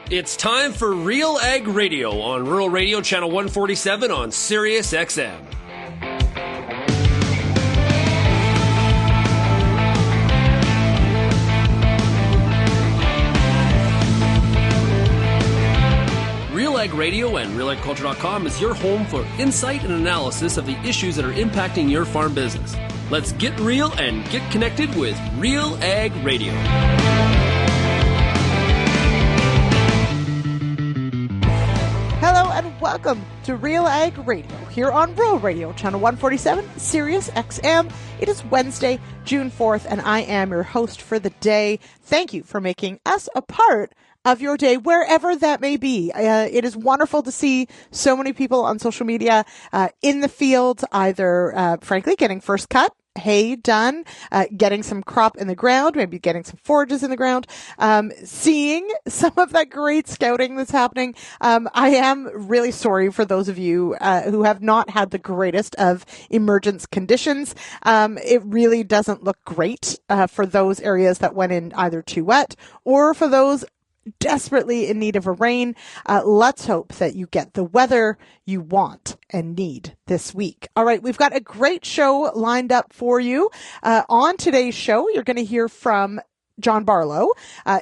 It's time for RealAg Radio on Rural Radio Channel 147 on Sirius XM. RealAg Radio and RealAgriculture.com is your home for insight and analysis of the issues that are impacting your farm business. Let's get real and get connected with RealAg Radio. Hello and welcome to RealAg Radio here on Rural Radio Channel 147, Sirius XM. It is Wednesday, June 4th, and I am your host for the day. Thank you for making us a part of your day, wherever that may be. It is wonderful to see so many people on social media in the field, either, frankly, getting first cut, hay done, getting some crop in the ground, maybe getting some forages in the ground, seeing some of that great scouting that's happening. I am really sorry for those of you who have not had the greatest of emergence conditions. It really doesn't look great for those areas that went in either too wet or for those desperately in need of a rain. Let's hope that you get the weather you want and need this week. All right, we've got a great show lined up for you. On today's show, you're going to hear from John Barlow.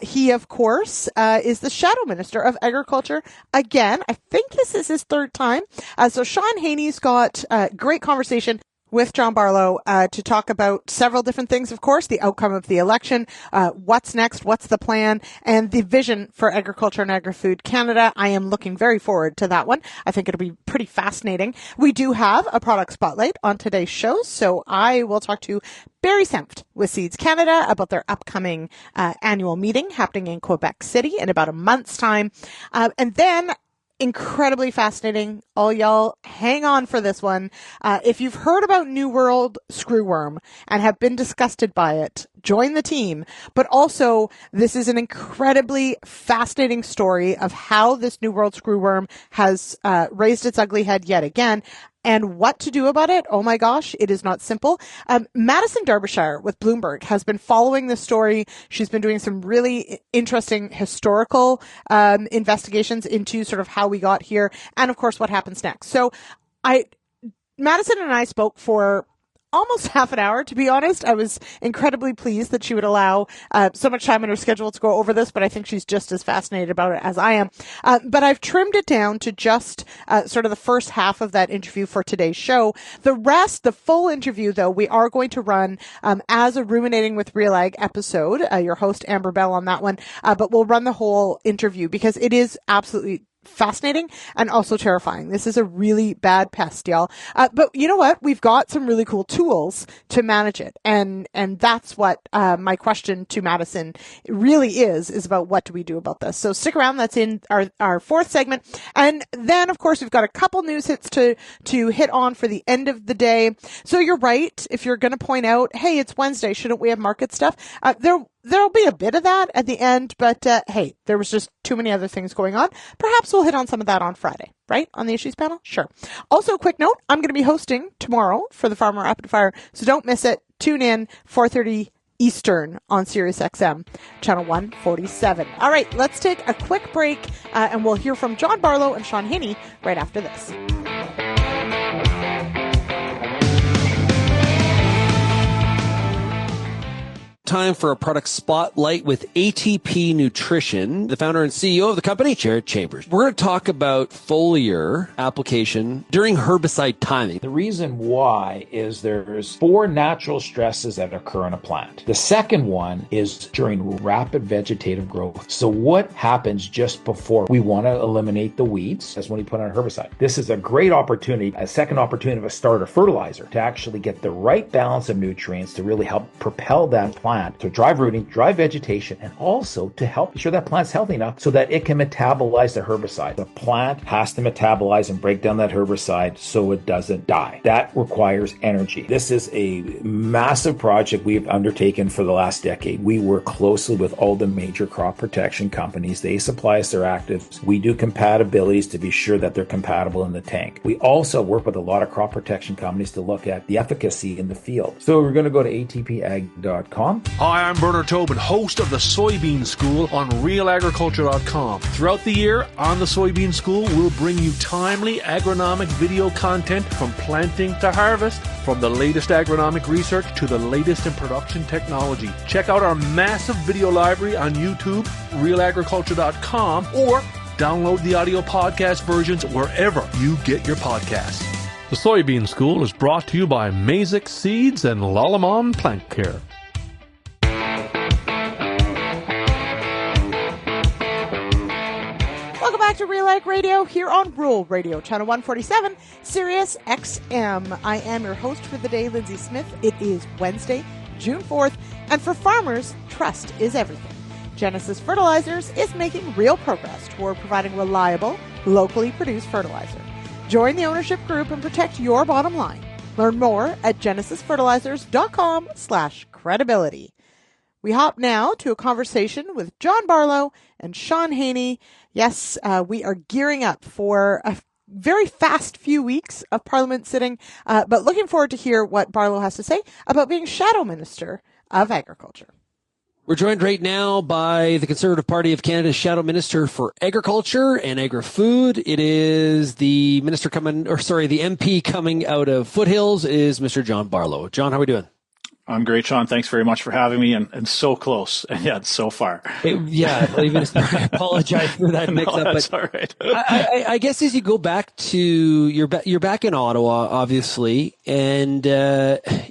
He, of course, is the Shadow Minister of Agriculture. Again, I think this is his third time. So Sean Haney's got a great conversation with John Barlow to talk about several different things, of course, the outcome of the election, what's next, what's the plan, and the vision for agriculture and Agri-Food Canada. I am looking very forward to that one. I think it'll be pretty fascinating. We do have a product spotlight on today's show, so I will talk to Barry Senft with Seeds Canada about their upcoming annual meeting happening in Quebec City in about a month's time. And then incredibly fascinating. All y'all hang on for this one. If you've heard about New World screwworm and have been disgusted by it, join the team. But also, this is an incredibly fascinating story of how this New World screwworm has raised its ugly head yet again. And what to do about it? Oh my gosh, it is not simple. Madison Darbyshire with Bloomberg has been following this story. She's been doing some really interesting historical investigations into sort of how we got here and, of course, what happens next. So Madison and I spoke for almost half an hour, to be honest. I was incredibly pleased that she would allow so much time in her schedule to go over this, but I think she's just as fascinated about it as I am. But I've trimmed it down to just sort of the first half of that interview for today's show. The rest, the full interview, though, we are going to run as a Ruminating with RealAg episode. Your host, Amber Bell, on that one. But we'll run the whole interview because it is absolutely fascinating and also terrifying. This is a really bad pest, y'all. But you know what? We've got some really cool tools to manage it. And that's what my question to Madison really is about what do we do about this. So stick around. That's in our fourth segment. And then, of course, we've got a couple news hits to hit on for the end of the day. So you're right. If you're going to point out, hey, it's Wednesday, shouldn't we have market stuff? There'll be a bit of that at the end, but hey, there was just too many other things going on. Perhaps we'll hit on some of that on Friday, right? On the issues panel? Sure. Also, a quick note, I'm going to be hosting tomorrow for the Farmer Rapid Fire, so don't miss it. Tune in, 4:30 Eastern on Sirius XM, channel 147. All right, let's take a quick break, and we'll hear from John Barlow and Sean Haney right after this. Time for a product spotlight with ATP Nutrition, the founder and CEO of the company, Jared Chambers. We're going to talk about foliar application during herbicide timing. The reason why is there's 4 natural stresses that occur in a plant. The second one is during rapid vegetative growth. So what happens just before we want to eliminate the weeds? That's when we put on a herbicide. This is a great opportunity, a second opportunity of a starter fertilizer to actually get the right balance of nutrients to really help propel that plant to drive rooting, drive vegetation, and also to help ensure that plant's healthy enough so that it can metabolize the herbicide. The plant has to metabolize and break down that herbicide so it doesn't die. That requires energy. This is a massive project we've undertaken for the last decade. We work closely with all the major crop protection companies. They supply us their actives. We do compatibilities to be sure that they're compatible in the tank. We also work with a lot of crop protection companies to look at the efficacy in the field. So we're going to go to atpag.com. Hi, I'm Bernard Tobin, host of the Soybean School on RealAgriculture.com. Throughout the year, on the Soybean School, we'll bring you timely agronomic video content from planting to harvest, from the latest agronomic research to the latest in production technology. Check out our massive video library on YouTube, RealAgriculture.com, or download the audio podcast versions wherever you get your podcasts. The Soybean School is brought to you by Mazik Seeds and Lalamon Plant Care. Welcome back to RealAg Radio here on Rural Radio, channel 147, Sirius XM. I am your host for the day, Lyndsey Smith. It is Wednesday, June 4th, and for farmers, trust is everything. Genesis Fertilizers is making real progress toward providing reliable, locally produced fertilizer. Join the ownership group and protect your bottom line. Learn more at genesisfertilizers.com/credibility. We hop now to a conversation with John Barlow and Sean Haney. Yes, we are gearing up for a very fast few weeks of Parliament sitting, but looking forward to hear what Barlow has to say about being Shadow Minister of Agriculture. We're joined right now by the Conservative Party of Canada's Shadow Minister for Agriculture and Agri-Food. It is the the MP coming out of Foothills is Mr. John Barlow. John, how are we doing? I'm great, Sean. Thanks very much for having me, and so close, and yet so far. I apologize for that mix-up. That's all right. I guess as you go back to you're back in Ottawa, obviously, and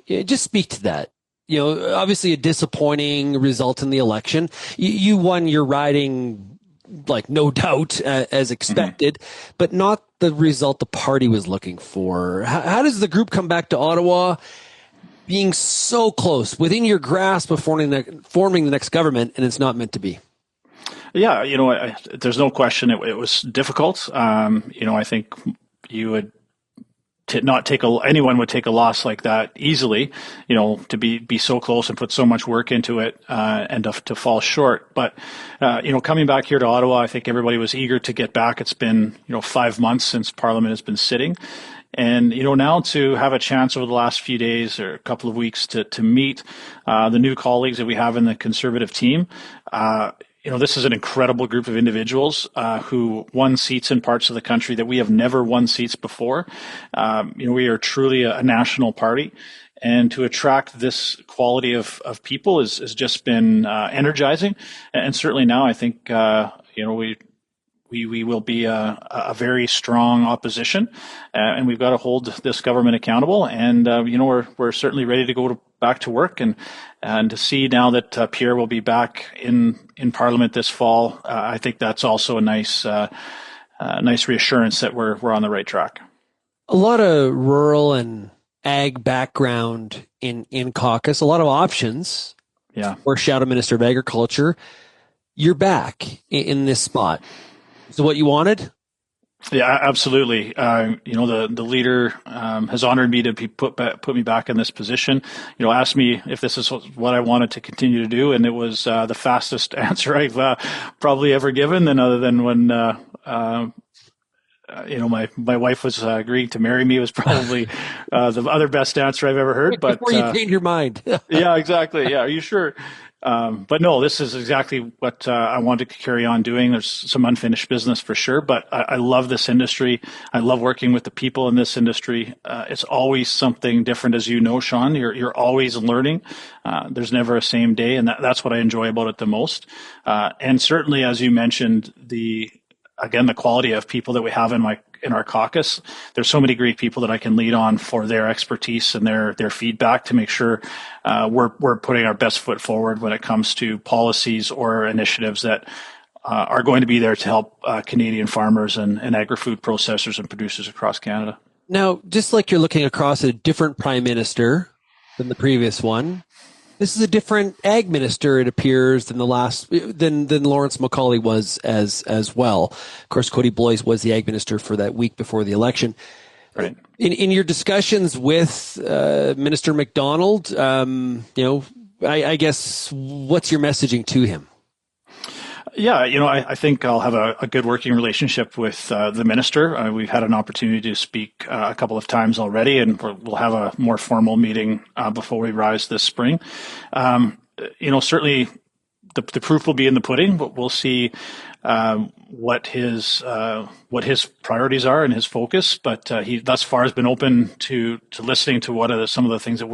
just speak to that. You know, obviously a disappointing result in the election. You won your riding, like, no doubt, as expected, but not the result the party was looking for. How does the group come back to Ottawa, being so close, within your grasp of forming the next government, and it's not meant to be? Yeah, you know, there's no question it was difficult. You know, I think you would anyone would take a loss like that easily, you know, to be so close and put so much work into it, and to fall short. But, you know, coming back here to Ottawa, I think everybody was eager to get back. It's been, 5 months since Parliament has been sitting. And, now to have a chance over the last few days or a couple of weeks to meet the new colleagues that we have in the Conservative team, this is an incredible group of individuals who won seats in parts of the country that we have never won seats before. We are truly a national party. And to attract this quality of people has just been energizing. And certainly now I think, we will be a very strong opposition, and we've got to hold this government accountable. And we're certainly ready to go back to work, and to see now that Pierre will be back in Parliament this fall. I think that's also a nice reassurance that we're on the right track. A lot of rural and ag background in caucus, a lot of options. Yeah, for Shadow Minister of Agriculture. You're back in this spot. Is it what you wanted? Yeah, absolutely. The leader has honored me to be put me back in this position. Asked me if this is what I wanted to continue to do, and it was the fastest answer I've probably ever given. And other than when my wife was agreeing to marry me, was probably the other best answer I've ever heard. But before you change your mind. Yeah, exactly. Yeah, are you sure? But no, this is exactly what I want to carry on doing. There's some unfinished business for sure, but I love this industry. I love working with the people in this industry. It's always something different, as you know, Sean. You're always learning. There's never a same day, and that's what I enjoy about it the most. And certainly, as you mentioned, the quality of people that we have in our caucus. There's so many great people that I can lead on for their expertise and their feedback to make sure we're putting our best foot forward when it comes to policies or initiatives that are going to be there to help Canadian farmers and agri-food processors and producers across Canada. Now, just like you're looking across at a different prime minister than the previous one, this is a different ag minister, it appears, than Lawrence Macaulay was as well. Of course, Cody Bloys was the ag minister for that week before the election. Right. In your discussions with Minister MacDonald, I guess, what's your messaging to him? Yeah, I think I'll have a good working relationship with the minister. We've had an opportunity to speak a couple of times already, and we'll have a more formal meeting before we rise this spring. certainly the proof will be in the pudding, but we'll see what his priorities are and his focus. But he thus far has been open to listening to what are some of the things that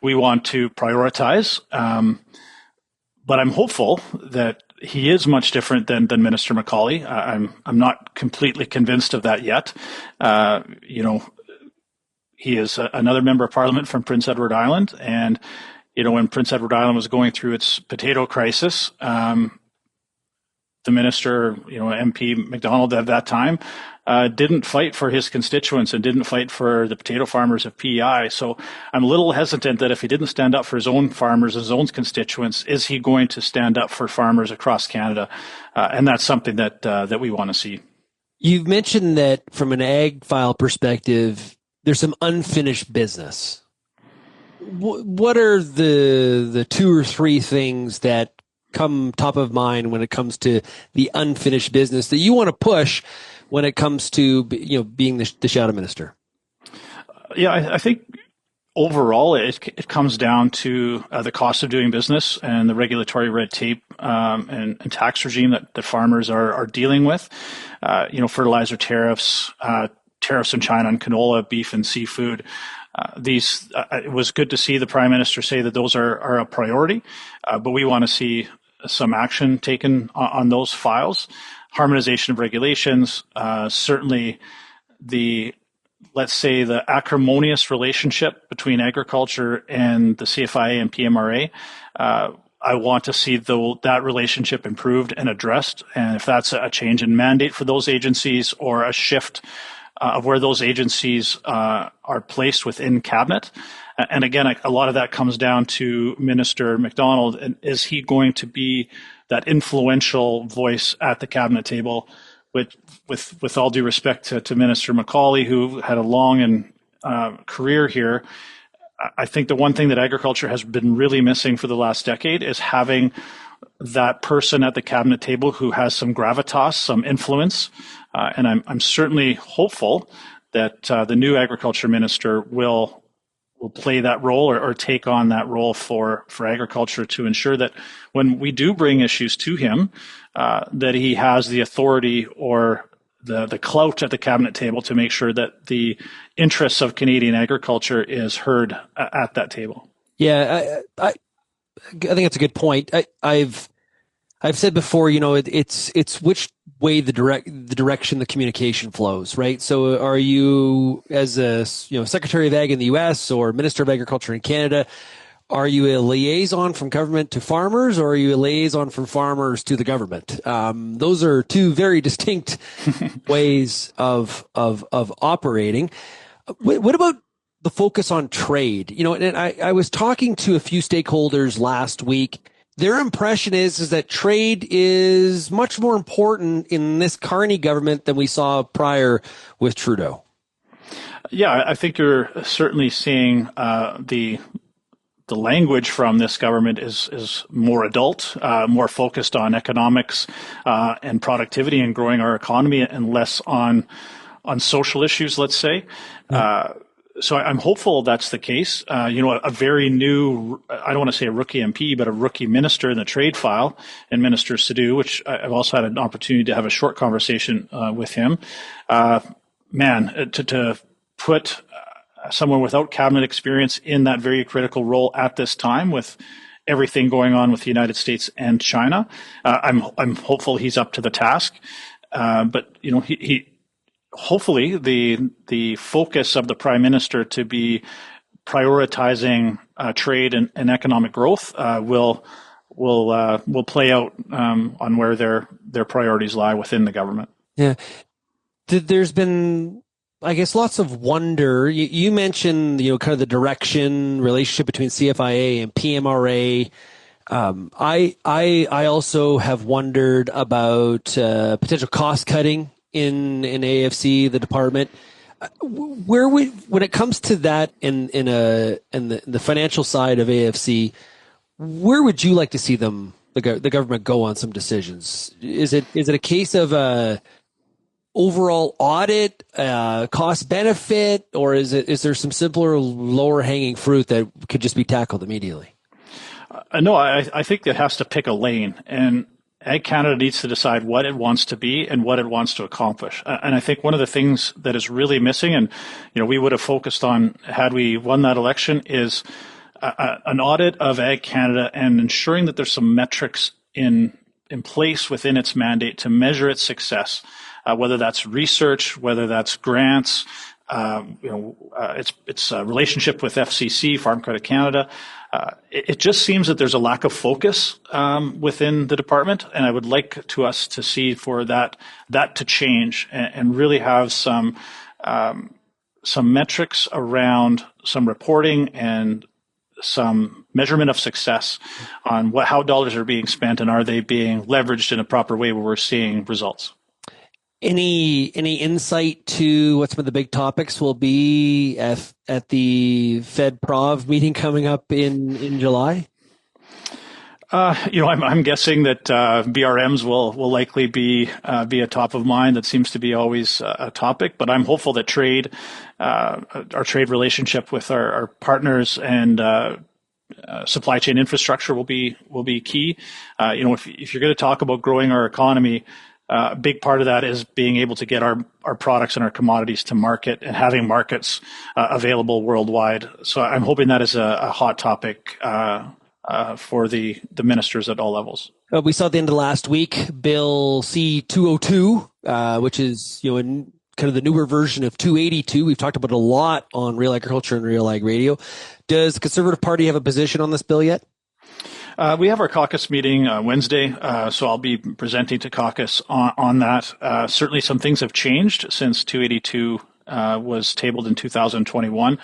we want to prioritize. But I'm hopeful that he is much different than Minister McCauley. I'm not completely convinced of that yet. He is another member of Parliament from Prince Edward Island, and when Prince Edward Island was going through its potato crisis, the minister, MP MacDonald at that time, didn't fight for his constituents and didn't fight for the potato farmers of PEI. So I'm a little hesitant that if he didn't stand up for his own farmers, his own constituents, is he going to stand up for farmers across Canada? And that's something that we want to see. You've mentioned that from an ag file perspective, there's some unfinished business. What are the two or three things that come top of mind when it comes to the unfinished business that you want to push when it comes to being the shadow minister? Yeah, I think overall it comes down to the cost of doing business and the regulatory red tape and tax regime that farmers are dealing with. Fertilizer tariffs, tariffs in China on canola, beef, and seafood. It was good to see the Prime Minister say that those are a priority, but we want to see some action taken on those files. Harmonization of regulations, certainly let's say the acrimonious relationship between agriculture and the CFIA and PMRA. I want to see that relationship improved and addressed, and if that's a change in mandate for those agencies or a shift of where those agencies are placed within cabinet. And again, a lot of that comes down to Minister MacDonald. And is he going to be that influential voice at the cabinet table? With all due respect to Minister McCauley, who had a long career here, I think the one thing that agriculture has been really missing for the last decade is having that person at the cabinet table who has some gravitas, some influence. And I'm certainly hopeful that the new agriculture minister will play that role or take on that role for agriculture to ensure that when we do bring issues to him, that he has the authority or the clout at the cabinet table to make sure that the interests of Canadian agriculture is heard at that table. Yeah, I think that's a good point. I've said before, it's which way the direction the communication flows, right? So are you, as a Secretary of Ag in the U.S. or Minister of Agriculture in Canada, are you a liaison from government to farmers, or are you a liaison from farmers to the government? Those are two very distinct ways of operating. What about the focus on trade? And I was talking to a few stakeholders last week. Their impression is that trade is much more important in this Carney government than we saw prior with Trudeau. Yeah, I think you're certainly seeing the language from this government is more adult, more focused on economics and productivity and growing our economy, and less on social issues, let's say. So I'm hopeful that's the case. A very new, I don't want to say a rookie MP, but a rookie minister in the trade file, and Minister Sidhu, which I've also had an opportunity to have a short conversation with him. To put someone without cabinet experience in that very critical role at this time with everything going on with the United States and China, I'm hopeful he's up to the task. But he hopefully the focus of the Prime Minister to be prioritizing trade and economic growth will play out on where their priorities lie within the government. Yeah, there's been, I guess, lots of wonder. You mentioned kind of the direction relationship between CFIA and PMRA. I also have wondered about potential cost cutting in AAFC, the department. When it comes to that in the financial side of AAFC, where would you like to see the government go on some decisions? Is it a case of overall audit, cost benefit, or is there some simpler, lower hanging fruit that could just be tackled immediately? No, I think it has to pick a lane, and Ag Canada needs to decide what it wants to be and what it wants to accomplish. And I think one of the things that is really missing, and we would have focused on had we won that election, is an audit of Ag Canada and ensuring that there's some metrics in place within its mandate to measure its success, whether that's research, whether that's grants, its relationship with FCC, Farm Credit Canada. It just seems that there's a lack of focus within the department, and I would like us to see for that to change and really have some metrics around some reporting and some measurement of success on how dollars are being spent and are they being leveraged in a proper way where we're seeing results. Any insight to what some of the big topics will be at the Fed Prov meeting coming up in July? I'm guessing that BRMs will likely be a top of mind. That seems to be always a topic. But I'm hopeful that our trade relationship with our partners and supply chain infrastructure will be key. If you're going to talk about growing our economy, a big part of that is being able to get our products and our commodities to market and having markets available worldwide. So I'm hoping that is a hot topic for the ministers at all levels. We saw at the end of last week, Bill C-202, which is kind of the newer version of 282. We've talked about it a lot on Real Agriculture and Real Ag Radio. Does the Conservative Party have a position on this bill yet? We have our caucus meeting Wednesday, so I'll be presenting to caucus on that. Certainly some things have changed since 282 was tabled in 2021.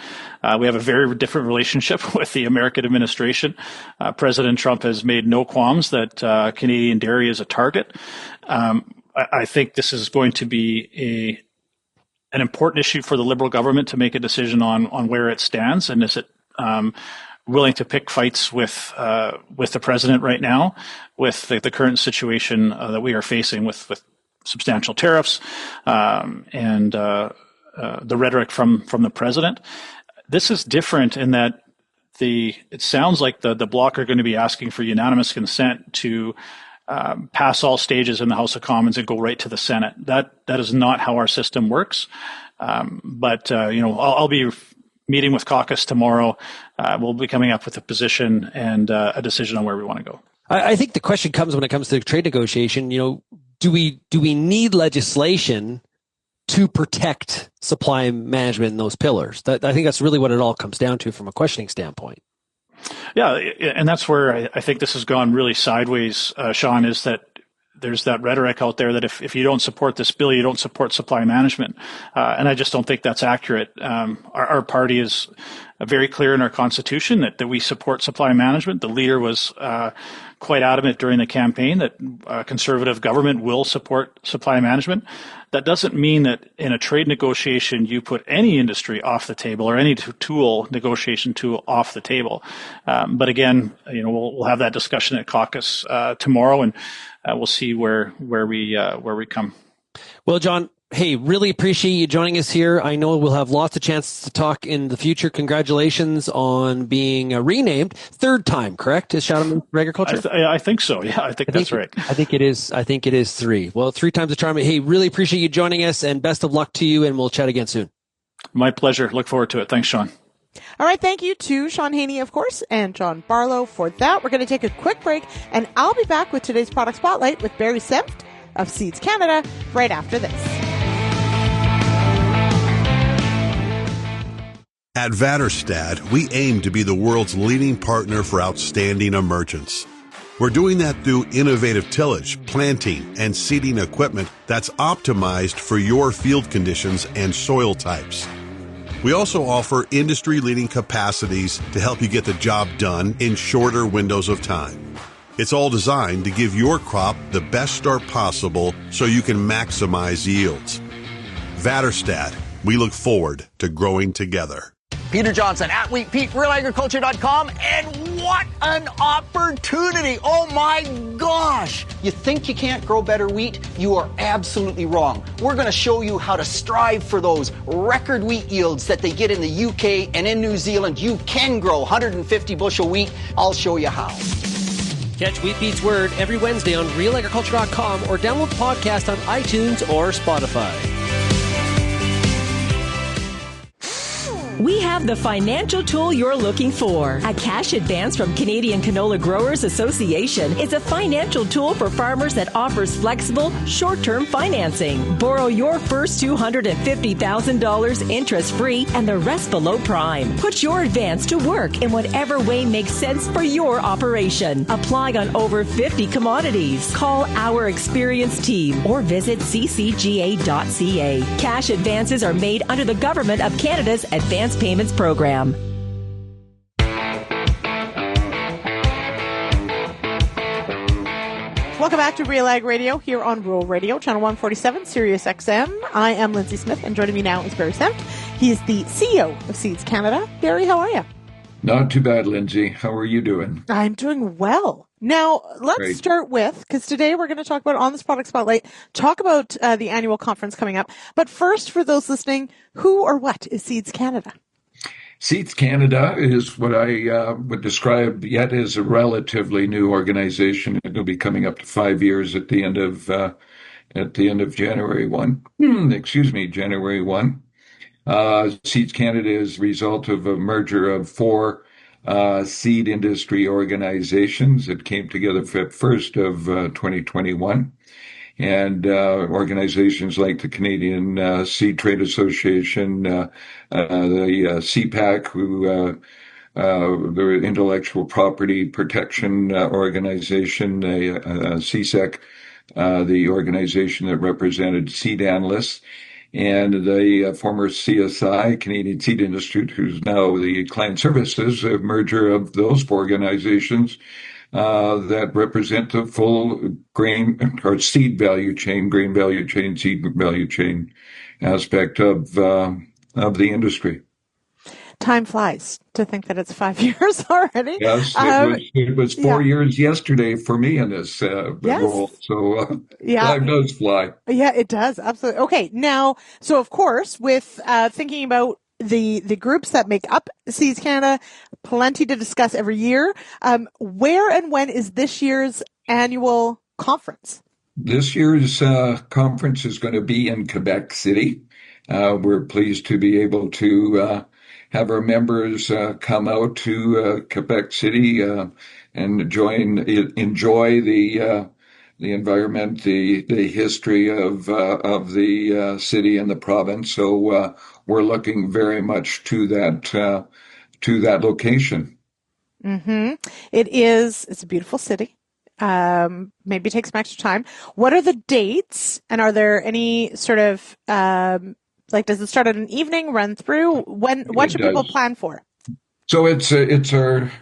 We have a very different relationship with the American administration. President Trump has made no qualms that Canadian dairy is a target. I think this is going to be an important issue for the Liberal government to make a decision on where it stands, and is it willing to pick fights with the president right now, with the current situation that we are facing with substantial tariffs and the rhetoric from the president. This is different in that it sounds like the Bloc are going to be asking for unanimous consent to pass all stages in the House of Commons and go right to the Senate. That is not how our system works. But I'll be meeting with caucus tomorrow. We'll be coming up with a position and a decision on where we want to go. I think the question comes when it comes to trade negotiation. Do we need legislation to protect supply management in those pillars? I think that's really what it all comes down to from a questioning standpoint. Yeah, and that's where I think this has gone really sideways, Sean, is that there's that rhetoric out there that if you don't support this bill, you don't support supply management. And I just don't think that's accurate. Our party is very clear in our constitution that we support supply management. The leader was quite adamant during the campaign that a conservative government will support supply management. That doesn't mean that in a trade negotiation you put any industry off the table or any negotiation tool off the table. But again, we'll have that discussion at caucus tomorrow, and we'll see where we come. Well, John, hey, really appreciate you joining us here. I know we'll have lots of chances to talk in the future. Congratulations on being renamed. Third time, correct? Is Shadow for Agriculture? I think so. Yeah, I think that's right. I think it is 3. Well, 3 times the charm. Hey, really appreciate you joining us, and best of luck to you, and we'll chat again soon. My pleasure. Look forward to it. Thanks, Sean. All right, thank you to Sean Haney, of course, and John Barlow for that. We're going to take a quick break, and I'll be back with today's Product Spotlight with Barry Senft of Seeds Canada right after this. At Vaterstad, we aim to be the world's leading partner for outstanding emergence. We're doing that through innovative tillage, planting, and seeding equipment that's optimized for your field conditions and soil types. We also offer industry-leading capacities to help you get the job done in shorter windows of time. It's all designed to give your crop the best start possible so you can maximize yields. Vaterstad, we look forward to growing together. Peter Johnson at WheatPete, RealAgriculture.com, and What an opportunity! Oh my gosh! You think you can't grow better wheat? You are absolutely wrong. We're going to show you how to strive for those record wheat yields that they get in the UK and in New Zealand. You can grow 150 bushel wheat. I'll show you how. Catch Wheat Beats Word every Wednesday on RealAgriculture.com or download the podcast on iTunes or Spotify. We have the financial tool you're looking for. A cash advance from Canadian Canola Growers Association is a financial tool for farmers that offers flexible, short-term financing. Borrow your first $250,000 interest-free and the rest below prime. Put your advance to work in whatever way makes sense for your operation. Apply on over 50 commodities. Call our experienced team or visit ccga.ca. Cash advances are made under the Government of Canada's Advance Payments Program. Welcome back to RealAg Radio here on Rural Radio, Channel 147, Sirius XM. I am Lyndsey Smith, and joining me now is Barry Senft. He is the CEO of Seeds Canada. Barry, how are you? Not too bad, Lyndsey. How are you doing? I'm doing well. Now, let's start with, because today we're going to talk about On This Product Spotlight, talk about the annual conference coming up. But first, for those listening, who or what is Seeds Canada? Seeds Canada is what I would describe yet as a relatively new organization. It'll be coming up to 5 years at the end of January 1. January 1. Seeds Canada is a result of a merger of four seed industry organizations that came together for the first of 2021. And organizations like the Canadian Seed Trade Association, the CPAC, who the Intellectual Property Protection Organization, the CSEC, the organization that represented seed analysts, and the former CSI, Canadian Seed Institute, who's now the Client Services, a merger of those four organizations that represent the full grain or seed value chain, grain value chain, seed value chain aspect of the industry. Time flies to think that it's 5 years already. Yes, it was 4 years yesterday for me in this role. So time does fly. Yeah, it does. Absolutely. Okay. Now, so of course, with thinking about the groups that make up Seeds Canada, plenty to discuss every year. Where and when is this year's annual conference? This year's conference is going to be in Quebec City. We're pleased to be able to have our members come out to Quebec City and enjoy the environment, the history of the city and the province. So we're looking very much to that location. Mm-hmm. It's a beautiful city. Maybe take some extra time. What are the dates? And are there any sort of does it start at an evening, run through? What should people plan for? So it's our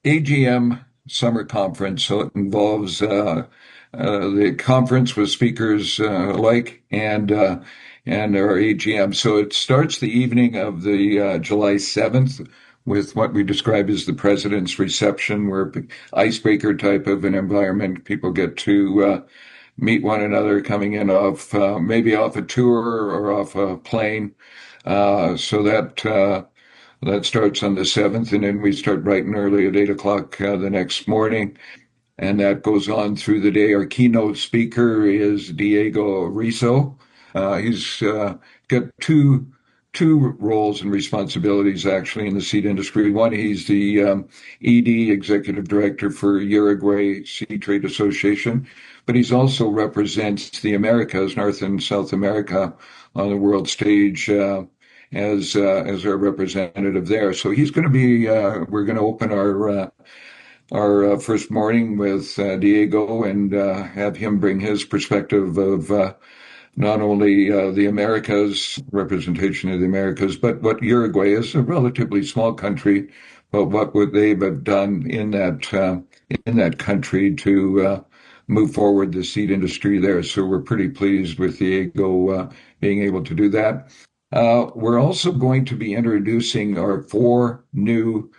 AGM summer conference. So it involves the conference with speakers alike and our AGM. So it starts the evening of the July 7th with what we describe as the President's Reception, where icebreaker type of an environment. People get to meet one another coming in off maybe off a tour or off a plane. So that starts on the 7th, and then we start bright and early at 8 o'clock the next morning. And that goes on through the day. Our keynote speaker is Diego Riso. He's got two roles and responsibilities actually in the seed industry. One, he's the ED, Executive Director for Uruguay Seed Trade Association, but he's also represents the Americas, North and South America, on the world stage as our representative there. So he's going to be. We're going to open our first morning with Diego and have him bring his perspective of not only the Americas, representation of the Americas, but what Uruguay is, a relatively small country, but what would they have done in that country to move forward the seed industry there. So we're pretty pleased with Diego being able to do that. We're also going to be introducing our 4 new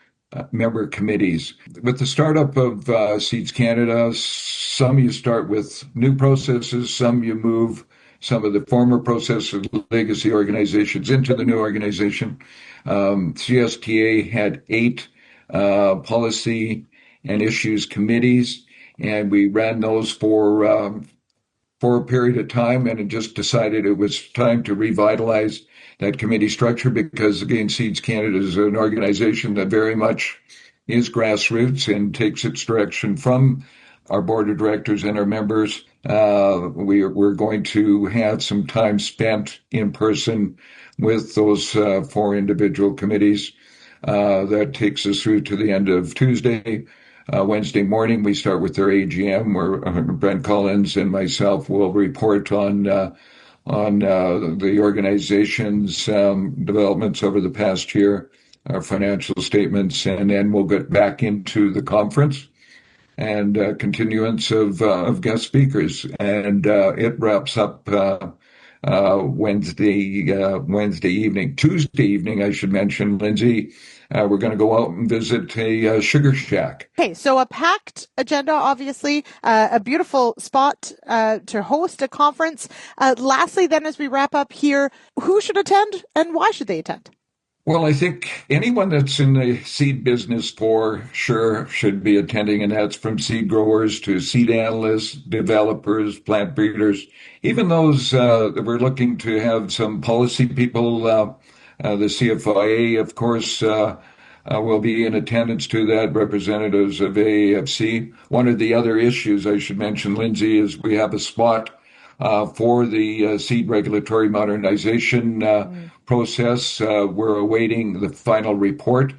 member committees. With the startup of Seeds Canada, some you start with new processes, some you move some of the former processes, legacy organizations into the new organization. CSTA had 8 policy and issues committees, and we ran those for a period of time, and it just decided it was time to revitalize that committee structure because, again, Seeds Canada is an organization that very much is grassroots and takes its direction from our board of directors and our members. We're going to have some time spent in person with those 4 individual committees. That takes us through to the end of Tuesday. Wednesday morning, we start with their AGM, where Brent Collins and myself will report on the organization's developments over the past year, our financial statements, and then we'll get back into the conference and continuance of guest speakers. And it wraps up Wednesday evening. Tuesday evening, I should mention, Lyndsey, we're going to go out and visit a sugar shack. Okay, so a packed agenda, obviously, a beautiful spot to host a conference. Lastly, then, as we wrap up here, who should attend and why should they attend? Well, I think anyone that's in the seed business for sure should be attending, and that's from seed growers to seed analysts, developers, plant breeders, even those that we're looking to have some policy people. The CFIA, of course, will be in attendance to that, representatives of AAFC. One of the other issues I should mention, Lyndsey, is we have a spot for the seed regulatory modernization process. We're awaiting the final report.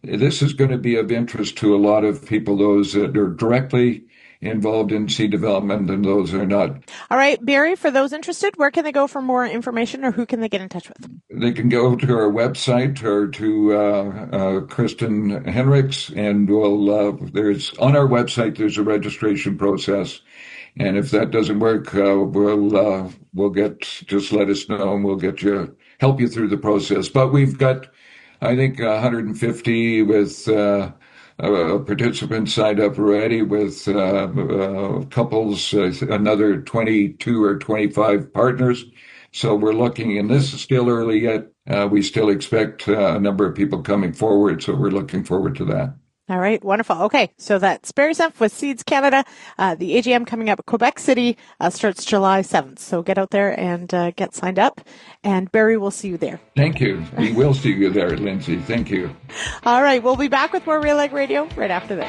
This is going to be of interest to a lot of people, those that are directly involved in seed development and those that are not. All right, Barry, for those interested, where can they go for more information or who can they get in touch with? They can go to our website or to Kristen Henricks, and there's on our website, there's a registration process. And if that doesn't work, just let us know and we'll help you through the process. But we've got, I think, 150 with participants signed up already, with couples, another 22 or 25 partners. So we're looking, and this is still early yet. We still expect a number of people coming forward, so we're looking forward to that. All right, wonderful. Okay, so that's Barry Senft with Seeds Canada. The AGM coming up at Quebec City starts July 7th. So get out there and get signed up. And Barry, we'll see you there. Thank you. We will see you there, Lyndsey. Thank you. All right, we'll be back with more RealAg Radio right after this.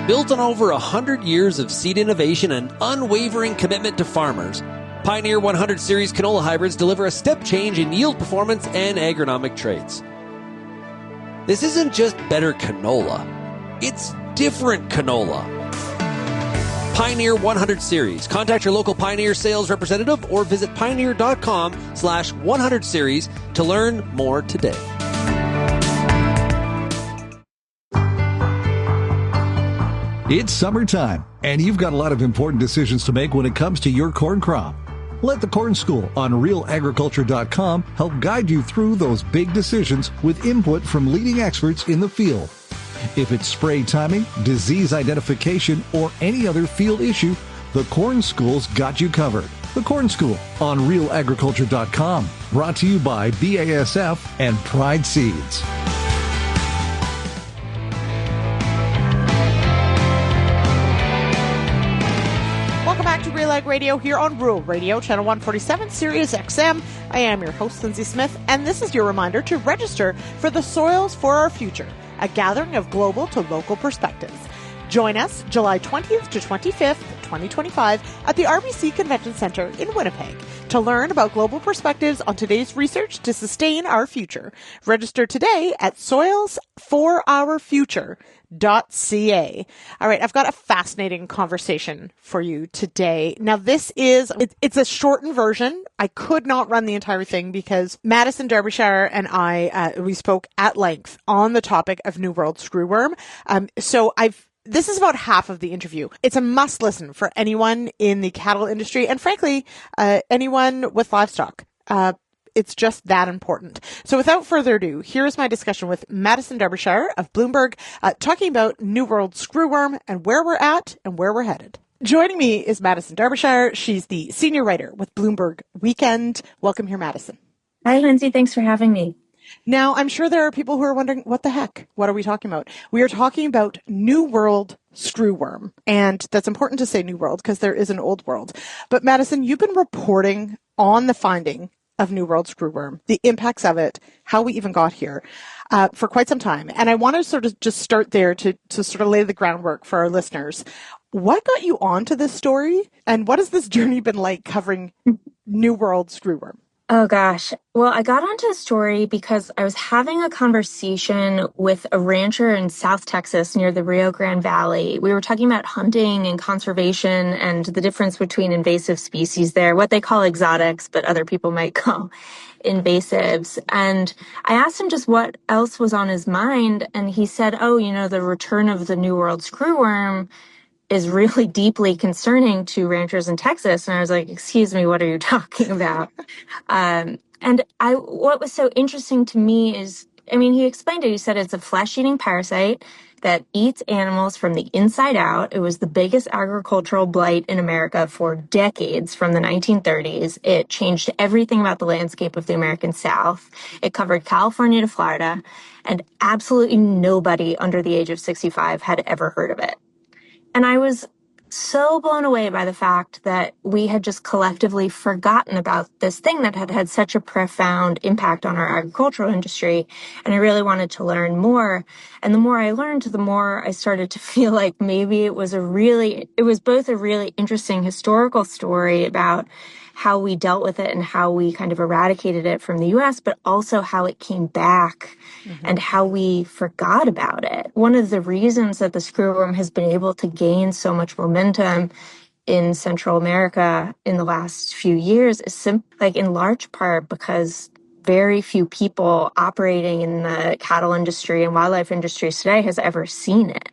Built on over 100 years of seed innovation and unwavering commitment to farmers, Pioneer 100 Series canola hybrids deliver a step change in yield performance and agronomic traits. This isn't just better canola, it's different canola. Pioneer 100 Series. Contact your local Pioneer sales representative or visit pioneer.com/100 series to learn more today. It's summertime, and you've got a lot of important decisions to make when it comes to your corn crop. Let the Corn School on RealAgriculture.com help guide you through those big decisions with input from leading experts in the field. If it's spray timing, disease identification, or any other field issue, the Corn School's got you covered. The Corn School on RealAgriculture.com. Brought to you by BASF and Pride Seeds. Welcome back to RealAg Radio here on Rural Radio, Channel 147, Sirius XM. I am your host, Lyndsey Smith, and this is your reminder to register for the Soils for Our Future, a gathering of global to local perspectives. Join us July 20th to 25th, 2025 at the RBC Convention Center in Winnipeg to learn about global perspectives on today's research to sustain our future. Register today at soilsforourfuture.ca. All right, I've got a fascinating conversation for you today. Now, this is, it's a shortened version. I could not run the entire thing because Madison Darbyshire and I, we spoke at length on the topic of New World screwworm. So this is about half of the interview. It's a must listen for anyone in the cattle industry and frankly, anyone with livestock. It's just that important. So without further ado, here is my discussion with Madison Darbyshire of Bloomberg, talking about New World screwworm and where we're at and where we're headed. Joining me is Madison Darbyshire. She's the senior writer with Bloomberg Weekend. Welcome here, Madison. Hi, Lyndsey. Thanks for having me. Now, I'm sure there are people who are wondering, what the heck? What are we talking about? We are talking about New World screwworm. And that's important to say New World because there is an old world. But Madison, you've been reporting on the finding of New World screwworm, the impacts of it, how we even got here, for quite some time. And I want to sort of just start there to sort of lay the groundwork for our listeners. What got you onto this story? And what has this journey been like covering New World screwworm? Oh, gosh. Well, I got onto the story because I was having a conversation with a rancher in South Texas near the Rio Grande Valley. We were talking about hunting and conservation and the difference between invasive species there, what they call exotics, but other people might call invasives. And I asked him just what else was on his mind. And he said, the return of the New World screwworm is really deeply concerning to ranchers in Texas. And I was like, excuse me, what are you talking about? What was so interesting to me is, he explained it. He said it's a flesh-eating parasite that eats animals from the inside out. It was the biggest agricultural blight in America for decades, from the 1930s. It changed everything about the landscape of the American South. It covered California to Florida, and absolutely nobody under the age of 65 had ever heard of it. And I was so blown away by the fact that we had just collectively forgotten about this thing that had had such a profound impact on our agricultural industry. And I really wanted to learn more. And the more I learned, the more I started to feel like maybe it was both a really interesting historical story about how we dealt with it and how we kind of eradicated it from the U.S., but also how it came back and how we forgot about it. One of the reasons that the screwworm has been able to gain so much momentum in Central America in the last few years is in large part because very few people operating in the cattle industry and wildlife industries today has ever seen it.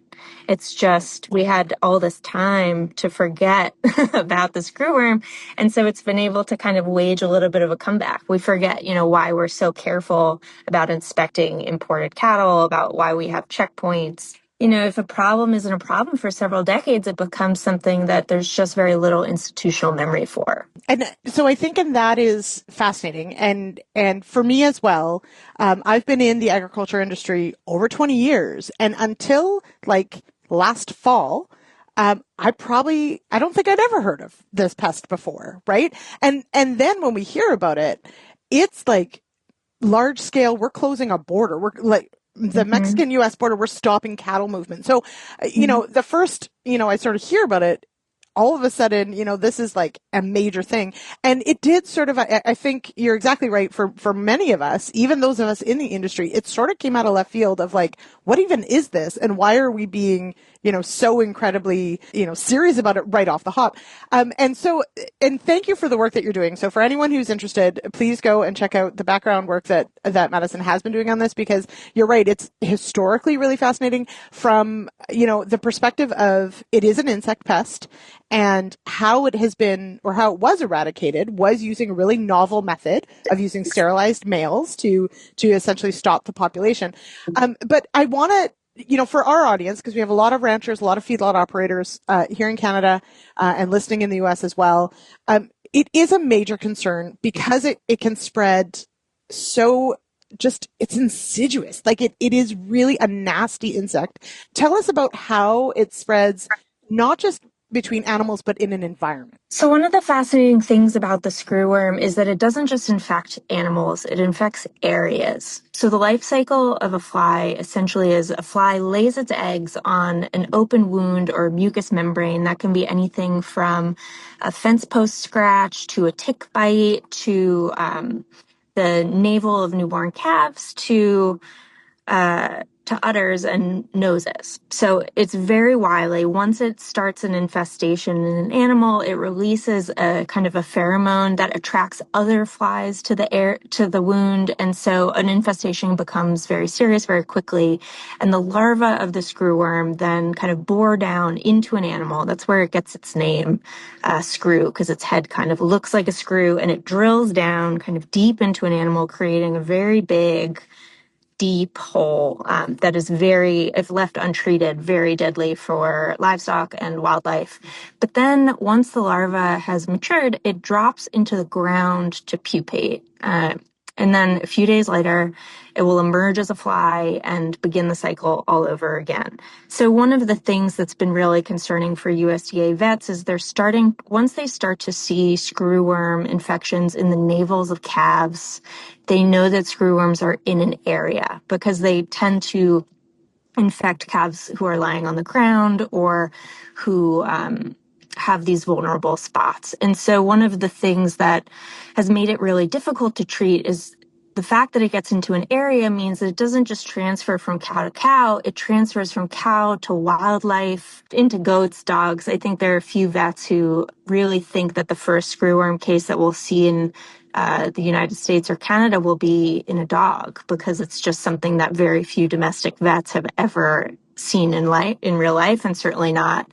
It's just, we had all this time to forget about the screwworm. And so it's been able to kind of wage a little bit of a comeback. We forget, why we're so careful about inspecting imported cattle, about why we have checkpoints. If a problem isn't a problem for several decades, it becomes something that there's just very little institutional memory for. And so I think, and that is fascinating. And for me as well, I've been in the agriculture industry over 20 years. And until last fall, I don't think I'd ever heard of this pest before. Right. And then when we hear about it, it's like large scale, we're closing a border. We're like, the Mexican-U.S. border, we're stopping cattle movement. So, the first, I sort of hear about it, all of a sudden, this is like a major thing. And it did sort of, I think you're exactly right. For many of us, even those of us in the industry, it sort of came out of left field of like, what even is this? And why are we being, so incredibly, serious about it right off the hop? And thank you for the work that you're doing. So for anyone who's interested, please go and check out the background work that Madison has been doing on this, because you're right. It's historically really fascinating from, the perspective of it is an insect pest. And how it has been, or how it was eradicated, was using a really novel method of using sterilized males to essentially stop the population. But I want to, for our audience, because we have a lot of ranchers, a lot of feedlot operators here in Canada and listening in the U.S. as well, it is a major concern because it can spread so it's insidious. Like it is really a nasty insect. Tell us about how it spreads, not just between animals, but in an environment. So one of the fascinating things about the screwworm is that it doesn't just infect animals, it infects areas. So the life cycle of a fly essentially is a fly lays its eggs on an open wound or mucous membrane that can be anything from a fence post scratch to a tick bite to the navel of newborn calves to to udders and noses. So it's very wily. Once it starts an infestation in an animal, it releases a kind of a pheromone that attracts other flies to the wound. And so an infestation becomes very serious very quickly. And the larva of the screwworm then kind of bore down into an animal. That's where it gets its name, screw, because its head kind of looks like a screw, and it drills down kind of deep into an animal, creating a very big, deep hole that is very, if left untreated, very deadly for livestock and wildlife. But then once the larva has matured, it drops into the ground to pupate. And then a few days later, it will emerge as a fly and begin the cycle all over again. So one of the things that's been really concerning for USDA vets is once they start to see screwworm infections in the navels of calves, they know that screwworms are in an area because they tend to infect calves who are lying on the ground or who have these vulnerable spots. And so one of the things that has made it really difficult to treat is the fact that it gets into an area means that it doesn't just transfer from cow to cow, it transfers from cow to wildlife, into goats, dogs. I think there are a few vets who really think that the first screwworm case that we'll see in the United States or Canada will be in a dog, because it's just something that very few domestic vets have ever seen in real life, and certainly not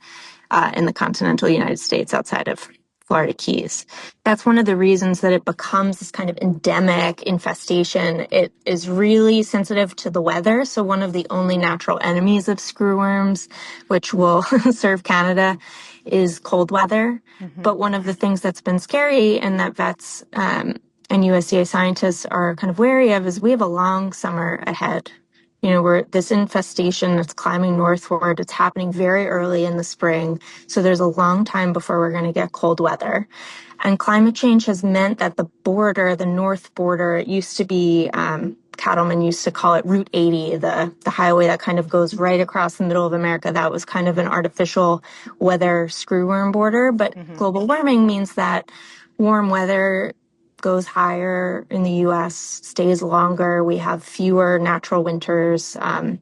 in the continental United States outside of Florida Keys. That's one of the reasons that it becomes this kind of endemic infestation. It is really sensitive to the weather. So one of the only natural enemies of screwworms, which will serve Canada, is cold weather. Mm-hmm. But one of the things that's been scary and that vets and USDA scientists are kind of wary of is we have a long summer ahead. You know, we're this infestation that's climbing northward. It's happening very early in the spring. So there's a long time before we're going to get cold weather. And climate change has meant that the border, the north border, it used to be, cattlemen used to call it Route 80, the highway that kind of goes right across the middle of America. That was kind of an artificial weather screwworm border. But global warming means that warm weather goes higher in the U.S., stays longer. We have fewer natural winters the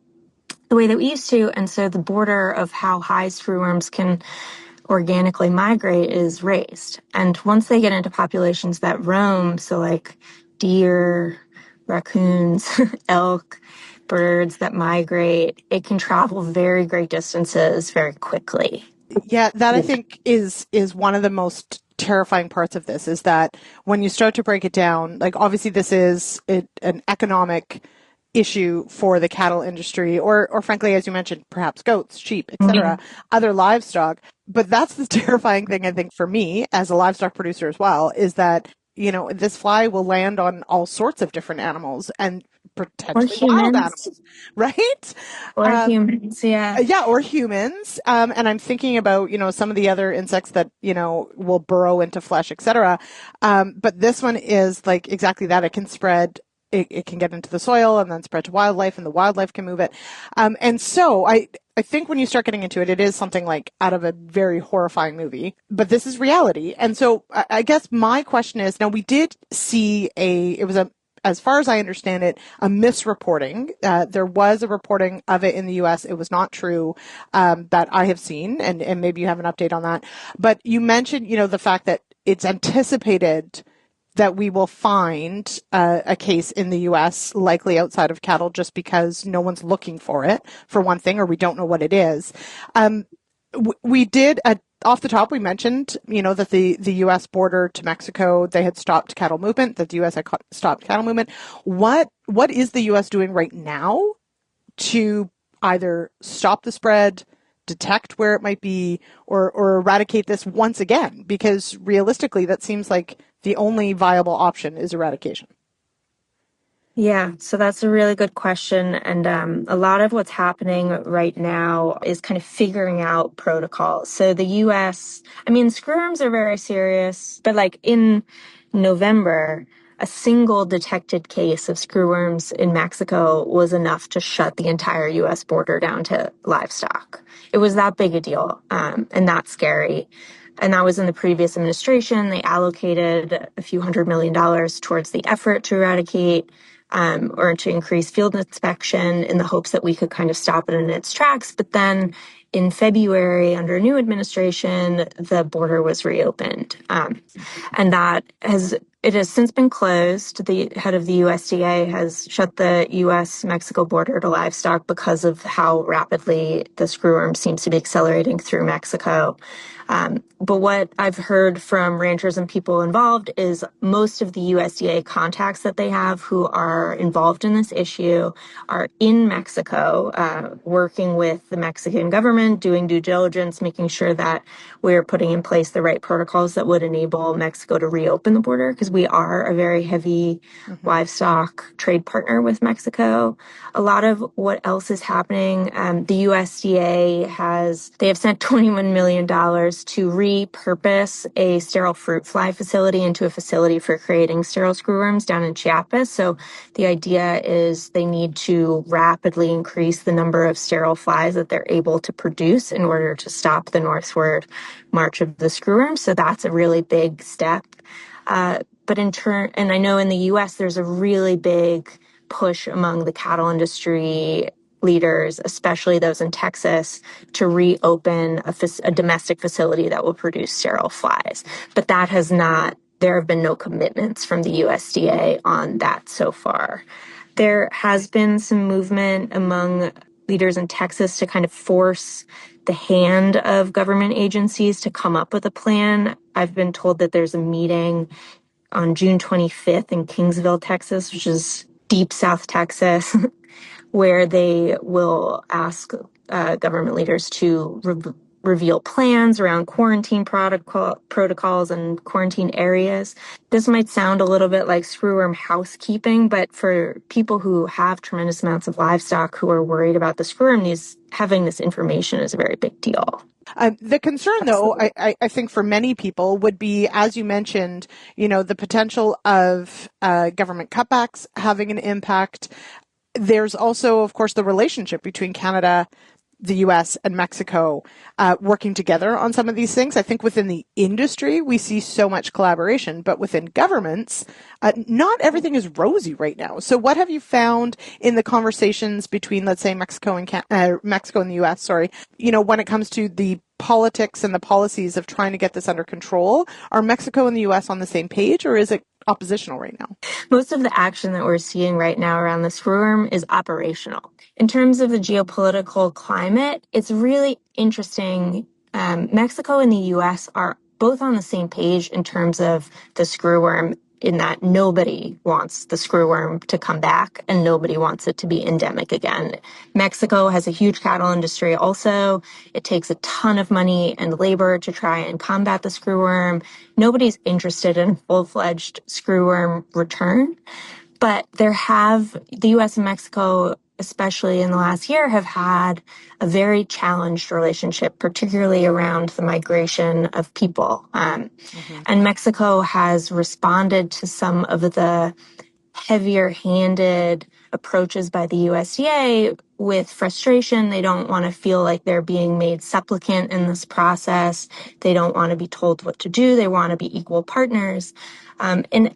way that we used to. And so the border of how high screwworms can organically migrate is raised. And once they get into populations that roam, so like deer, raccoons, elk, birds that migrate, it can travel very great distances very quickly. Yeah, that I think is one of the most terrifying parts of this, is that when you start to break it down, like obviously this is an economic issue for the cattle industry, or frankly, as you mentioned, perhaps goats, sheep, etc., other livestock. But that's the terrifying thing, I think, for me as a livestock producer as well, is that, you know, this fly will land on all sorts of different animals and potentially wild animals, right? Or humans, yeah. Yeah, or humans. And I'm thinking about, you know, some of the other insects that, you know, will burrow into flesh, etc. But this one is like exactly that. It can spread. It can get into the soil and then spread to wildlife, and the wildlife can move it. And so I think when you start getting into it, it is something like out of a very horrifying movie, but this is reality. And so I guess my question is, now we did see as far as I understand it, a misreporting. There was a reporting of it in the U.S. It was not true, that I have seen, and maybe you have an update on that. But you mentioned, you know, the fact that it's anticipated that we will find a case in the U.S., likely outside of cattle, just because no one's looking for it, for one thing, or we don't know what it is. We did, off the top, we mentioned, you know, that the U.S. border to Mexico, they had stopped cattle movement, that the U.S. had stopped cattle movement. What is the U.S. doing right now to either stop the spread, detect where it might be, or eradicate this once again? Because realistically, that seems like the only viable option is eradication. Yeah, so that's a really good question. And a lot of what's happening right now is kind of figuring out protocols. So the U.S., I mean, screwworms are very serious, but like in November, a single detected case of screwworms in Mexico was enough to shut the entire U.S. border down to livestock. It was that big a deal, and that's scary. And that was in the previous administration. They allocated a few $100 million towards the effort to eradicate or to increase field inspection in the hopes that we could kind of stop it in its tracks. But then in February, under new administration, the border was reopened. And it has since been closed. The head of the USDA has shut the U.S.-Mexico border to livestock because of how rapidly the screwworm seems to be accelerating through Mexico. But what I've heard from ranchers and people involved is most of the USDA contacts that they have who are involved in this issue are in Mexico, working with the Mexican government, doing due diligence, making sure that we're putting in place the right protocols that would enable Mexico to reopen the border, because we are a very heavy livestock trade partner with Mexico. A lot of what else is happening, the USDA they have sent $21 million to repurpose a sterile fruit fly facility into a facility for creating sterile screwworms down in Chiapas. So the idea is they need to rapidly increase the number of sterile flies that they're able to produce in order to stop the northward march of the screwworm. So that's a really big step. But and I know in the U.S. there's a really big push among the cattle industry leaders, especially those in Texas, to reopen a domestic facility that will produce sterile flies. But there have been no commitments from the USDA on that so far. There has been some movement among leaders in Texas to kind of force the hand of government agencies to come up with a plan. I've been told that there's a meeting on June 25th in Kingsville, Texas, which is deep South Texas, where they will ask government leaders to reveal plans around quarantine protocols and quarantine areas. This might sound a little bit like screwworm housekeeping, but for people who have tremendous amounts of livestock who are worried about the screwworm, having this information is a very big deal. The concern, though, I think for many people would be, as you mentioned, the potential of government cutbacks having an impact. There's also, of course, the relationship between Canada, the U.S., and Mexico working together on some of these things. I think within the industry, we see so much collaboration, but within governments, not everything is rosy right now. So what have you found in the conversations between, let's say, Mexico and Mexico and the U.S., when it comes to the politics and the policies of trying to get this under control? Are Mexico and the U.S. on the same page, or is it oppositional right now? Most of the action that we're seeing right now around the screwworm is operational. In terms of the geopolitical climate, it's really interesting. Mexico and the U.S. are both on the same page in terms of the screwworm, in that nobody wants the screwworm to come back and nobody wants it to be endemic again. Mexico has a huge cattle industry also. It takes a ton of money and labor to try and combat the screwworm. Nobody's interested in full-fledged screwworm return, but the U.S. and Mexico, especially in the last year, have had a very challenged relationship, particularly around the migration of people. And Mexico has responded to some of the heavier-handed approaches by the USDA with frustration. They don't want to feel like they're being made supplicant in this process. They don't want to be told what to do. They want to be equal partners. And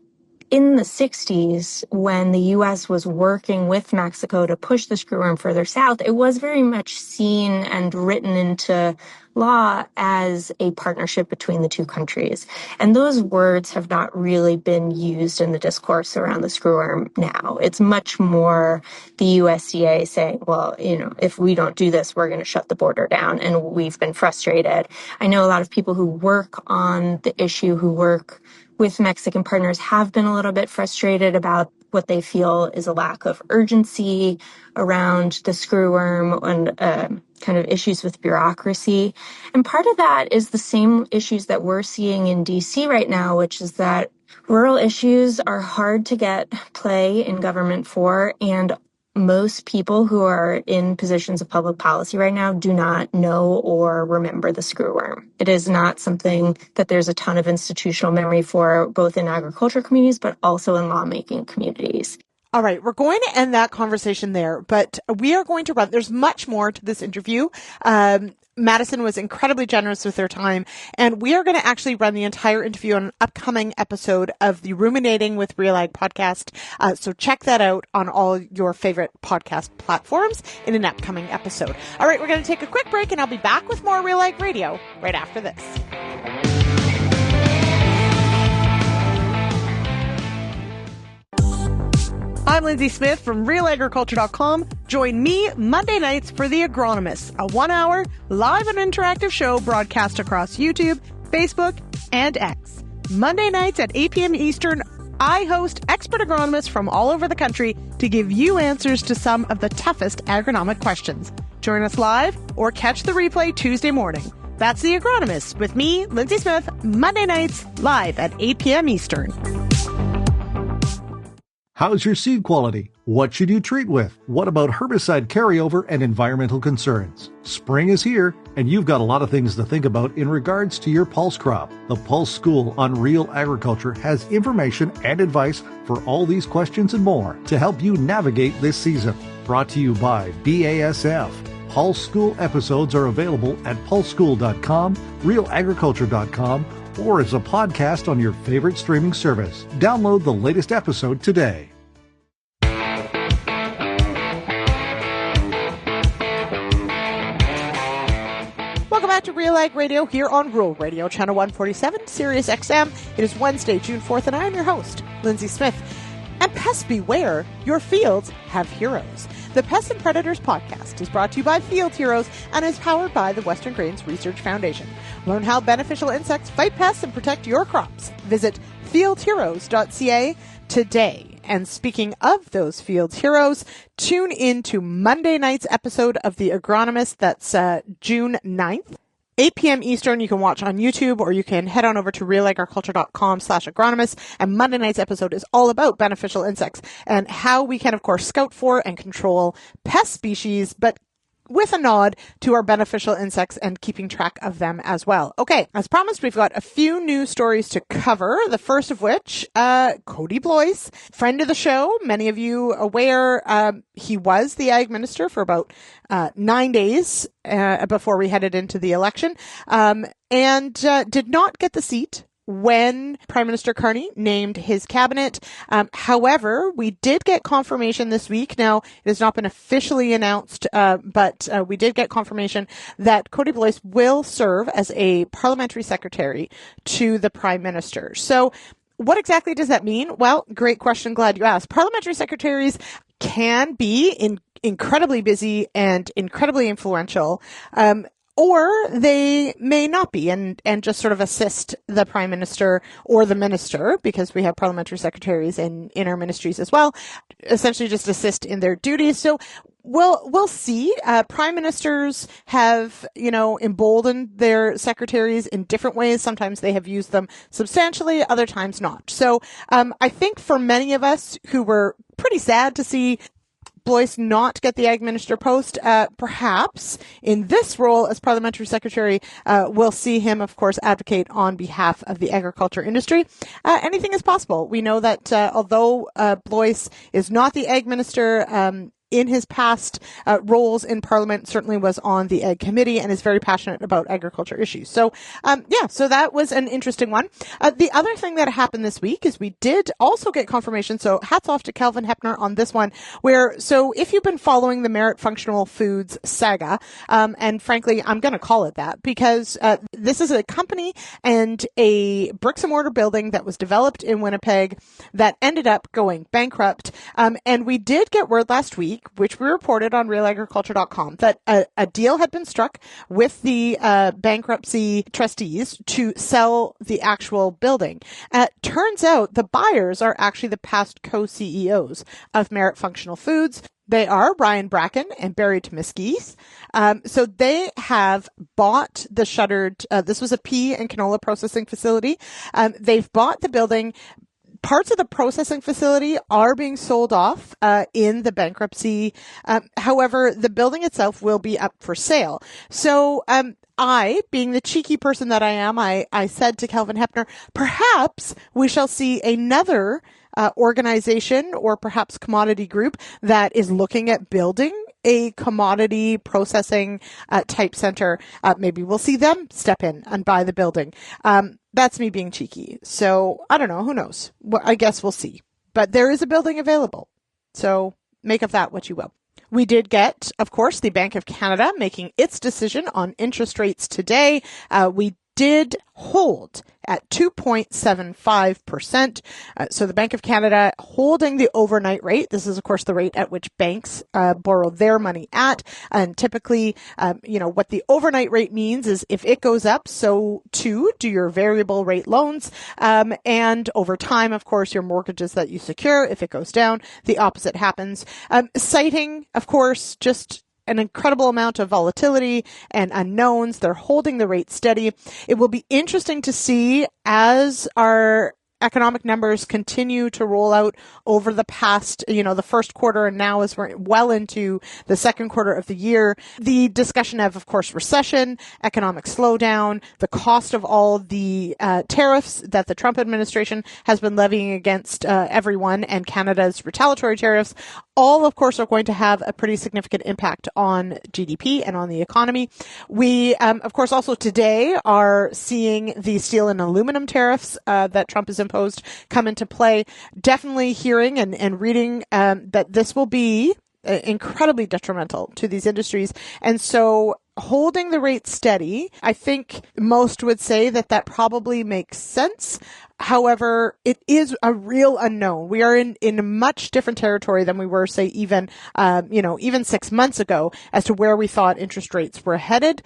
in the 60s, when the U.S. was working with Mexico to push the screwworm further south, it was very much seen and written into law as a partnership between the two countries. And those words have not really been used in the discourse around the screwworm now. It's much more the USDA saying, well, if we don't do this, we're going to shut the border down. And we've been frustrated. I know a lot of people who work on the issue, who work with Mexican partners, have been a little bit frustrated about what they feel is a lack of urgency around the screwworm and kind of issues with bureaucracy. And part of that is the same issues that we're seeing in DC right now, which is that rural issues are hard to get play in government for, and most people who are in positions of public policy right now do not know or remember the screwworm. It is not something that there's a ton of institutional memory for, both in agriculture communities, but also in lawmaking communities. All right, we're going to end that conversation there, but we are going to there's much more to this interview. Madison was incredibly generous with their time, and we are going to actually run the entire interview on an upcoming episode of the Ruminating with Real Ag podcast. So check that out on all your favorite podcast platforms in an upcoming episode. All right, we're going to take a quick break, and I'll be back with more Real Ag Radio right after this. I'm Lyndsey Smith from RealAgriculture.com. Join me Monday nights for The Agronomist, a 1-hour live and interactive show broadcast across YouTube, Facebook, and X. Monday nights at 8 p.m. Eastern, I host expert agronomists from all over the country to give you answers to some of the toughest agronomic questions. Join us live or catch the replay Tuesday morning. That's The Agronomist with me, Lyndsey Smith, Monday nights live at 8 p.m. Eastern. How's your seed quality? What should you treat with? What about herbicide carryover and environmental concerns? Spring is here, and you've got a lot of things to think about in regards to your pulse crop. The Pulse School on Real Agriculture has information and advice for all these questions and more to help you navigate this season. Brought to you by BASF. Pulse School episodes are available at pulseschool.com, realagriculture.com, or as a podcast on your favorite streaming service. Download the latest episode today. Welcome back to Real Ag Radio here on Rural Radio, Channel 147, Sirius XM. It is Wednesday, June 4th, and I am your host, Lyndsey Smith. And pest beware, your fields have heroes. The Pests and Predators podcast is brought to you by Field Heroes and is powered by the Western Grains Research Foundation. Learn how beneficial insects fight pests and protect your crops. Visit fieldheroes.ca today. And speaking of those Field Heroes, tune in to Monday night's episode of The Agronomist. That's June 9th. 8 p.m. Eastern, you can watch on YouTube, or you can head on over to realagriculture.com/agronomist. And Monday night's episode is all about beneficial insects and how we can, of course, scout for and control pest species, but with a nod to our beneficial insects and keeping track of them as well. Okay, as promised, we've got a few news stories to cover. The first of which, Cody Blois, friend of the show, many of you aware, he was the Ag Minister for about 9 days before we headed into the election, and did not get the seat when Prime Minister Carney named his cabinet. However, we did get confirmation this week. Now, it has not been officially announced, but we did get confirmation that Cody Blois will serve as a parliamentary secretary to the Prime Minister. So what exactly does that mean? Well, great question. Glad you asked. Parliamentary secretaries can be incredibly busy and incredibly influential. Or they may not be and just sort of assist the Prime Minister or the Minister, because we have parliamentary secretaries in our ministries as well, essentially just assist in their duties. So we'll see. Prime Ministers have, emboldened their secretaries in different ways. Sometimes they have used them substantially, other times not. So I think for many of us who were pretty sad to see Blois not get the Ag Minister post, perhaps in this role as Parliamentary Secretary, we'll see him, of course, advocate on behalf of the agriculture industry. Anything is possible. We know that although Blois is not the Ag Minister, in his past roles in Parliament, certainly was on the Ag Committee and is very passionate about agriculture issues. So, so that was an interesting one. The other thing that happened this week is we did also get confirmation. So hats off to Kelvin Hepner on this one, so if you've been following the Merit Functional Foods saga, and frankly, I'm going to call it that because this is a company and a bricks and mortar building that was developed in Winnipeg that ended up going bankrupt. And we did get word last week, which we reported on realagriculture.com, that a deal had been struck with the bankruptcy trustees to sell the actual building. Turns out the buyers are actually the past co-CEOs of Merit Functional Foods. They are Ryan Bracken and Barry Tomiskis. So they have bought the shuttered, this was a pea and canola processing facility. They've bought the building. Parts of the processing facility are being sold off in the bankruptcy. However, the building itself will be up for sale. So I, being the cheeky person that I am, I said to Kelvin Hepner, perhaps we shall see another organization or perhaps commodity group that is looking at building a commodity processing type center, maybe we'll see them step in and buy the building. That's me being cheeky. So I don't know. Who knows? Well, I guess we'll see. But there is a building available. So make of that what you will. We did get, of course, the Bank of Canada making its decision on interest rates today. We did hold at 2.75%. So the Bank of Canada holding the overnight rate. This is, of course, the rate at which banks borrow their money at. And typically, what the overnight rate means is if it goes up, so too do your variable rate loans. And over time, of course, your mortgages that you secure. If it goes down, the opposite happens. Citing, of course, just an incredible amount of volatility and unknowns. They're holding the rate steady. It will be interesting to see as our economic numbers continue to roll out over the past, the first quarter, and now as we're well into the second quarter of the year, the discussion of course, recession, economic slowdown, the cost of all the tariffs that the Trump administration has been levying against everyone, and Canada's retaliatory tariffs, all, of course, are going to have a pretty significant impact on GDP and on the economy. We, of course, also today are seeing the steel and aluminum tariffs that Trump has imposed come into play. Definitely hearing and reading that this will be incredibly detrimental to these industries. And so holding the rate steady, I think most would say that probably makes sense. However, it is a real unknown. We are in a much different territory than we were, say, even 6 months ago as to where we thought interest rates were headed.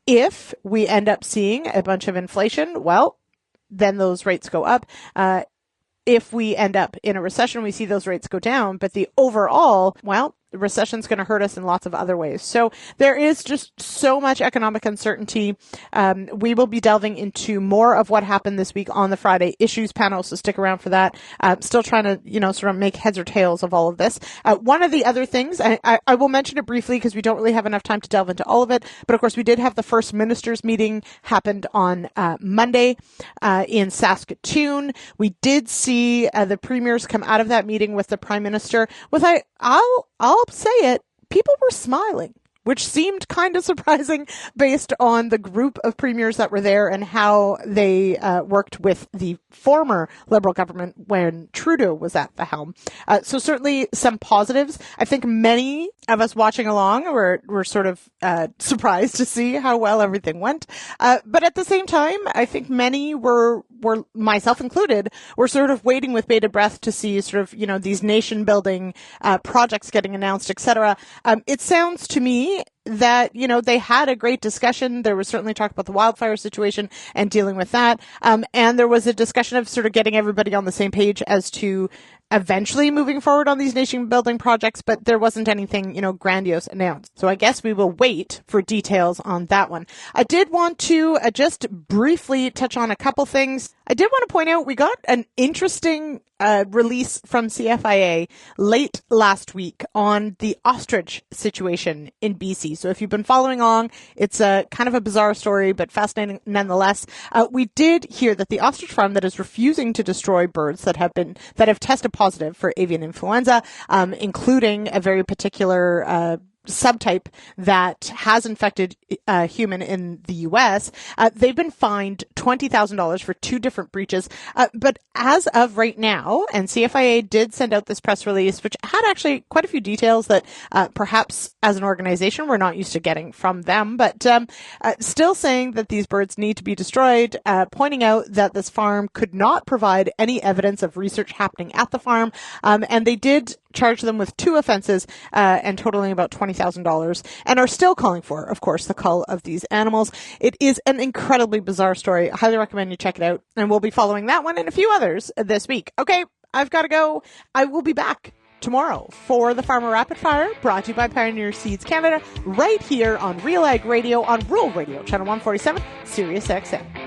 If we end up seeing a bunch of inflation, well, then those rates go up. If we end up in a recession, we see those rates go down. But the overall, well, the recession's going to hurt us in lots of other ways. So there is just so much economic uncertainty. We will be delving into more of what happened this week on the Friday Issues panel, so stick around for that. Still trying to, sort of make heads or tails of all of this. One of the other things, I will mention it briefly because we don't really have enough time to delve into all of it. But of course, we did have the first ministers meeting happened on Monday in Saskatoon. We did see the premiers come out of that meeting with the prime minister with I'll say it, people were smiling, which seemed kind of surprising based on the group of premiers that were there and how they worked with the former Liberal government when Trudeau was at the helm. So certainly some positives. I think many of us watching along were sort of surprised to see how well everything went. But at the same time, I think many were myself included, were sort of waiting with bated breath to see sort of, these nation building projects getting announced, etc. It sounds to me that, they had a great discussion. There was certainly talk about the wildfire situation and dealing with that. And there was a discussion of sort of getting everybody on the same page as to eventually moving forward on these nation building projects, but there wasn't anything, grandiose announced. So I guess we will wait for details on that one. I did want to just briefly touch on a couple things. I did want to point out we got an interesting release from CFIA late last week on the ostrich situation in BC. So if you've been following along, it's a kind of a bizarre story, but fascinating nonetheless. We did hear that the ostrich farm that is refusing to destroy birds that have tested positive for avian influenza, including a very particular subtype that has infected a human in the U.S. They've been fined $20,000 for 2 different breaches. But as of right now, and CFIA did send out this press release, which had actually quite a few details that perhaps as an organization we're not used to getting from them, but still saying that these birds need to be destroyed, pointing out that this farm could not provide any evidence of research happening at the farm, and they did charge them with 2 offenses and totaling about $20,000, and are still calling for, of course, the cull of these animals. It is an incredibly bizarre story. I highly recommend you check it out, and we'll be following that one and a few others this week. Okay, I've got to go. I will be back tomorrow for the Farmer Rapid Fire, brought to you by Pioneer Seeds Canada, right here on RealAg Radio on Rural Radio, channel 147, Sirius XM.